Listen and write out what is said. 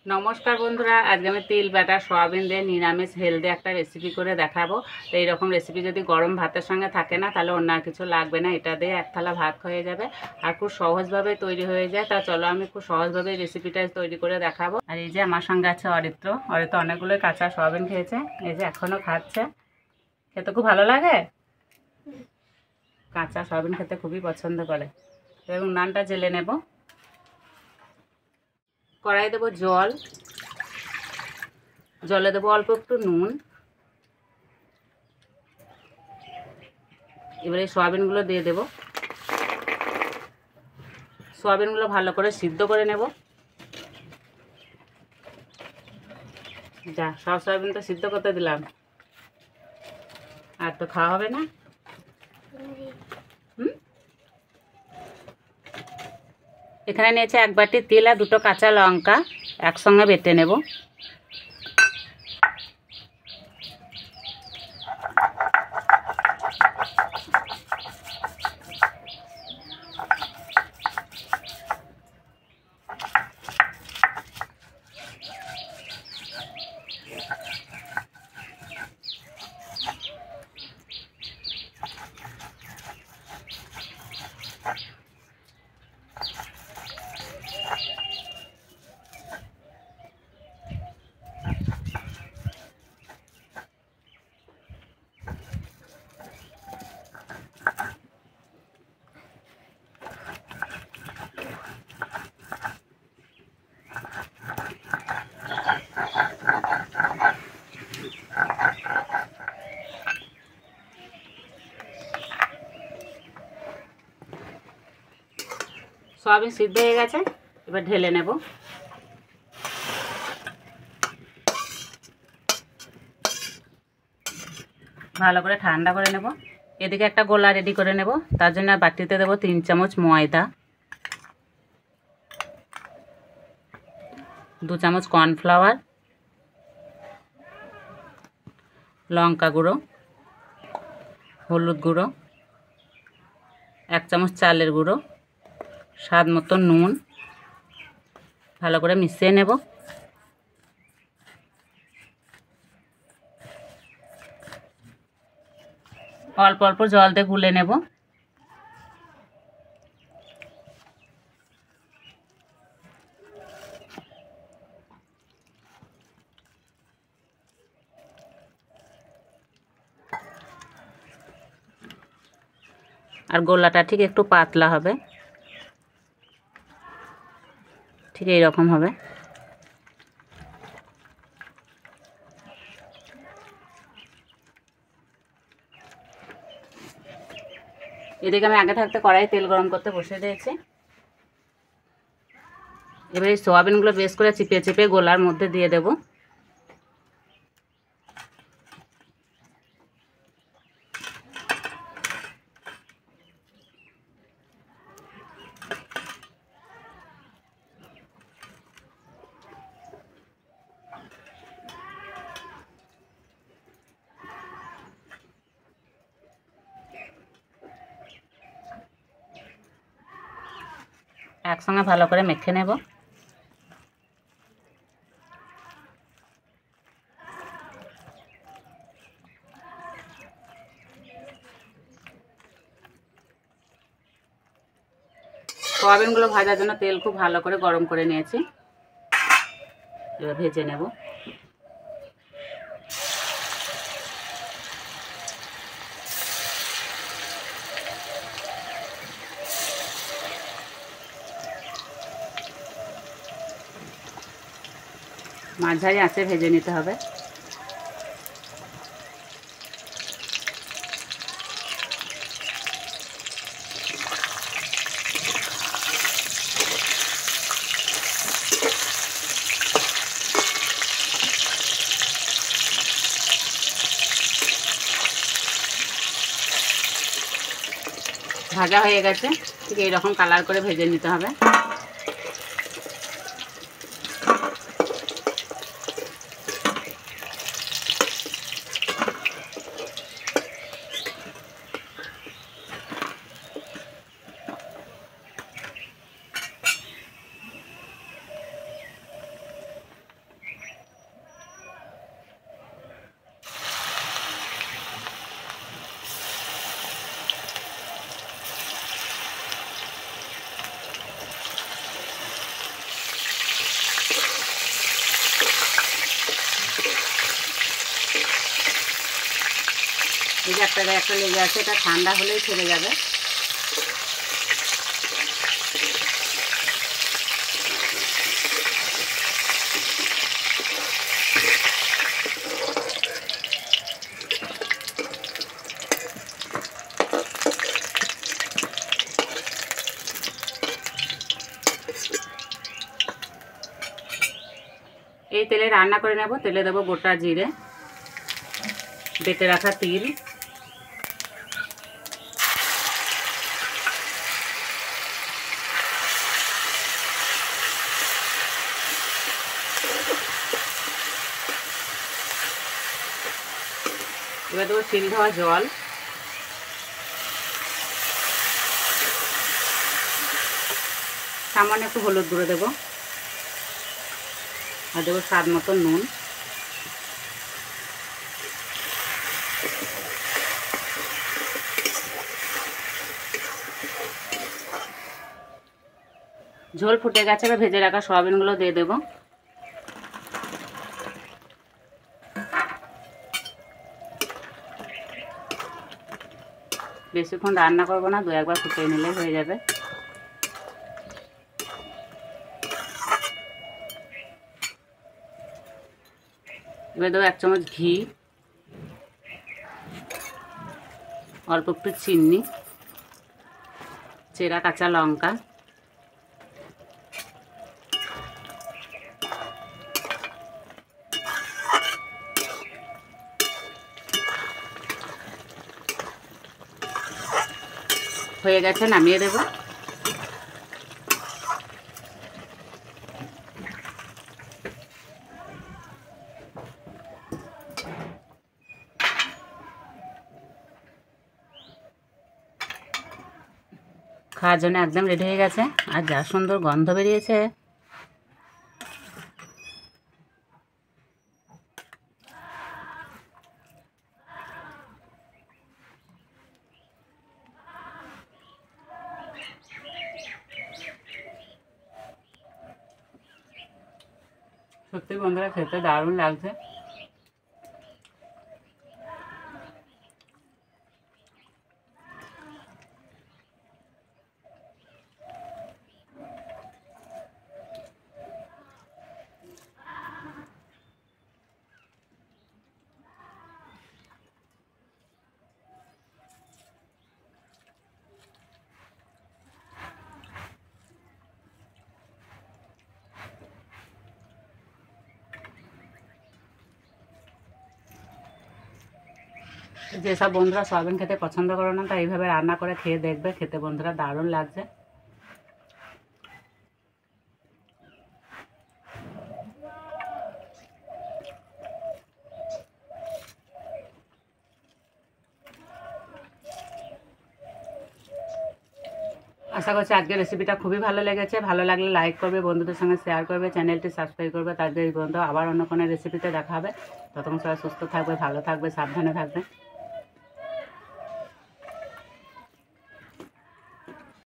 নমস্কার বন্ধুরা, আজকে আমি তিল বাটা সয়াবিন দিয়ে নিরামিষ হেলদি একটা রেসিপি করে দেখাবো। তো এইরকম রেসিপি যদি গরম ভাতের সঙ্গে থাকে না, তাহলে অন্য আর কিছু লাগবে না। এটা দিয়ে এক থালা ভাত হয়ে যাবে আর খুব সহজভাবে তৈরি হয়ে যায়। তা চলো আমি খুব সহজভাবে রেসিপিটা তৈরি করে দেখাবো। আর এই যে আমার সঙ্গে আছে অরিত্র। অরিত্র অনেকগুলোই কাঁচা সয়াবিন খেয়েছে, এই যে এখনও খাচ্ছে। খেতে খুব ভালো লাগে, কাঁচা সয়াবিন খেতে খুবই পছন্দ করে। এবং নানটা জেলে নেব। কড়াই দেবো জল, জলে দেবো অল্প একটু নুন। এবারে সয়াবিনগুলো দিয়ে দেব। সয়াবিনগুলো ভালো করে সিদ্ধ করে নেব। যা, সব সয়াবিন তো সিদ্ধ করতে দিলাম, আর তো খাওয়া হবে না। এখানে নিয়েছে 1 বাটি তেল আর 2টো কাঁচা লঙ্কা, একসঙ্গে বেটে নেব। সয়াবিন সিদ্ধ হয়ে গেছে, এবার ঢেলে নেব। ভালো করে ঠান্ডা করে নেব। এদিকে একটা গোলা রেডি করে নেব। তার জন্য বাটিতে দেবো 3 চামচ ময়দা, 2 চামচ কর্নফ্লাওয়ার, লঙ্কা গুঁড়ো, হলুদ গুঁড়ো, 1 চামচ চালের গুঁড়ো, স্বাদ মতো নুন। ভালো করে মিশিয়ে নেব। অল্প অল্প জল দিয়ে গুলে নেব। আর গোলাটা ঠিক একটু পাতলা হবে, ঠিক এইরকম হবে। এদিকে আমি আগে থাকতে কড়াই তেল গরম করতে বসে দিয়েছি। এবার এই সোয়াবিনগুলো বেশ করে চিপিয়ে চিপিয়ে গোলার মধ্যে দিয়ে দেব। একসঙ্গে ভালো করে মেখে নেব। সোয়াবিনগুলো ভাজার জন্য তেল খুব ভালো করে গরম করে নিয়েছি, এবার ভেজে নেব। মাঝারি আঁচে ভেজে নিতে হবে। ভাজা হয়ে গেছে, ঠিক এইরকম কালার করে ভেজে নিতে হবে। এই যে একটা গায়ে একটা লেগে আছে, এটা ঠান্ডা হলেই ছেড়ে যাবে। এই তেলে রান্না করে নেব। তেলে দেবো গোটা জিরে, বেটে রাখা তিল, এবার দেবো চিনি ধোয়া জল, সামান্য একটু হলুদ গুঁড়ো দেবো, আর দেবো স্বাদ মতো নুন। ঝোল ফুটে গেছে, এবার ভেজে রাখা সয়াবিনগুলো দিয়ে দেবো। বেশিক্ষণ রান্না করবো না, 2-1 বার ফুটিয়ে নিলে হয়ে যাবে। এবার দেবো 1 চামচ ঘি, অল্প একটু চিনি, চেরা কাঁচা লঙ্কা, হয়ে গেছে, নামিয়ে দেব। খাওয়ার জন্য একদম রেডি হয়ে গেছে, আর যা সুন্দর গন্ধ বেরিয়েছে। সত্যি বন্ধুরা, খেতে দারুণ লাগছে। যেসব বন্ধুরা সয়াবিন খেতে পছন্দ করো না, তাই এইভাবে রান্না করে খেয়ে দেখবে, খেতে বন্ধুরা দারুণ লাগছে। আশা করছি আজকের রেসিপিটা খুবই ভালো লেগেছে। ভালো লাগলে লাইক করবে, বন্ধুদের সঙ্গে শেয়ার করবে, চ্যানেলটি সাবস্ক্রাইব করবে। তাদের এই বন্ধু আবার অন্য কোনো রেসিপিতে দেখা হবে। ততক্ষণ সবাই সুস্থ থাকবে, ভালো থাকবে, সাবধানে থাকবে।